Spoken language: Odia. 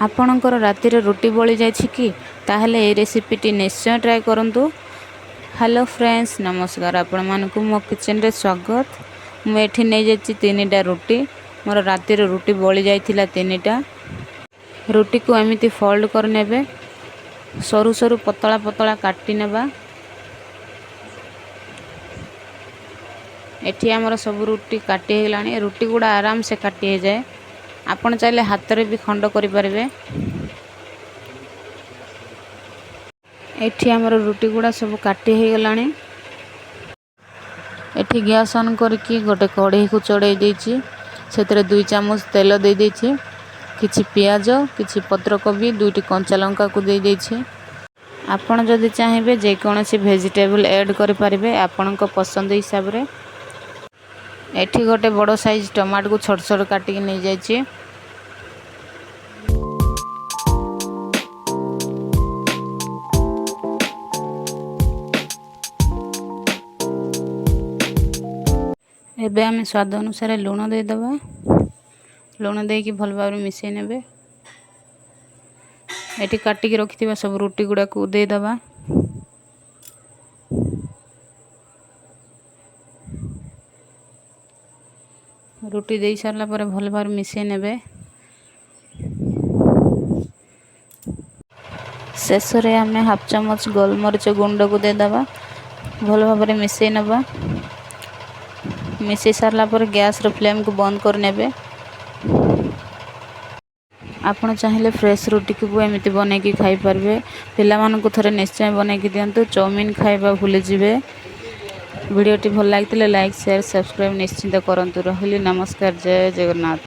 ଆପଣଙ୍କର ରାତିରେ ରୁଟି ବଳି ଯାଇଛି କି? ତାହେଲେ এই ରେସିପିଟି ନିଶ୍ଚୟ ଟ୍ରାଏ କରନ୍ତୁ। ହ୍ୟାଲୋ ଫ୍ରେଣ୍ଡସ୍, ନମସ୍କାର। ଆପଣମାନଙ୍କୁ ମୋ କିଚେନରେ ସ୍ୱାଗତ। ମୁଁ ଏଠି ନେଇଯାଇଛି 3ଟା ରୁଟି। ମୋର ରାତିରେ ରୁଟି ବଳି ଯାଇଥିଲା 3ଟା। ରୁଟିକୁ ଏମିତି ଫୋଲ୍ଡ କରିନେବେ, ସରୁ ସରୁ ପତଳା ପତଳା କାଟି ନେବା। ଏଠି ଆମର ସବୁ ରୁଟି କାଟି ହେଇଗଲାଣି। ରୁଟି ଗୁଡ଼ା ଆରାମସେ କାଟି ହେଇଯାଏ। ଆପଣ ଚାହିଁଲେ ହାତରେ ବି ଖଣ୍ଡ କରିପାରିବେ। ଏଠି ଆମର ରୁଟି ଗୁଡ଼ା ସବୁ କାଟି ହେଇଗଲାଣି। ଏଠି ଗ୍ୟାସ୍ ଅନ୍ କରିକି ଗୋଟେ କଢ଼େଇକୁ ଚଢ଼େଇ ଦେଇଛି। ସେଥିରେ 2 ଚାମଚ ତେଲ ଦେଇ ଦେଇଛି। କିଛି ପିଆଜ, କିଛି ପତ୍ରକୋବି, 2ଟି କଞ୍ଚା ଲଙ୍କାକୁ ଦେଇ ଦେଇଛି। ଆପଣ ଯଦି ଚାହିଁବେ ଯେକୌଣସି ଭେଜିଟେବୁଲ୍ ଆଡ଼୍ କରିପାରିବେ ଆପଣଙ୍କ ପସନ୍ଦ ହିସାବରେ। ଏଠି ଗୋଟେ ବଡ଼ ସାଇଜ୍ ଟମାଟୋକୁ ଛୋଟ ଛୋଟ କାଟିକି ନେଇଯାଇଛି। ଏବେ ଆମେ ସ୍ୱାଦ ଅନୁସାରେ ଲୁଣ ଦେଇଦେବା। ଲୁଣ ଦେଇକି ଭଲ ଭାବରେ ମିଶାଇ ନେବେ। ଏଠି କାଟିକି ରଖିଥିବା ସବୁ ରୁଟି ଗୁଡ଼ାକୁ ଦେଇଦେବା। ରୁଟି ଦେଇ ସାରିଲା ପରେ ଭଲ ଭାବରେ ମିଶାଇ ନେବେ। ଶେଷରେ ଆମେ ହାଫ୍ ଚାମଚ ଗୋଲମରିଚ ଗୁଣ୍ଡକୁ ଦେଇଦେବା। ଭଲ ଭାବରେ ମିଶାଇ ନେବା। ମିଶାଇ ସାରିଲା ପରେ ଗ୍ୟାସ୍ର ଫ୍ଲେମ୍କୁ ବନ୍ଦ କରିନେବେ। ଆପଣ ଚାହିଁଲେ ଫ୍ରେଶ୍ ରୁଟିକୁ ଏମିତି ବନେଇକି ଖାଇପାରିବେ। ପିଲାମାନଙ୍କୁ ଥରେ ନିଶ୍ଚୟ ବନେଇକି ଦିଅନ୍ତୁ। ଚାଉମିନ ଖାଇବା ଭୁଲିଯିବେ। ଭିଡ଼ିଓଟି ଭଲ ଲାଗିଥିଲେ ଲାଇକ୍, ସେୟାର, ସବସ୍କ୍ରାଇବ୍ ନିଶ୍ଚିତ କରନ୍ତୁ। ରହିଲି, ନମସ୍କାର, ଜୟ ଜଗନ୍ନାଥ।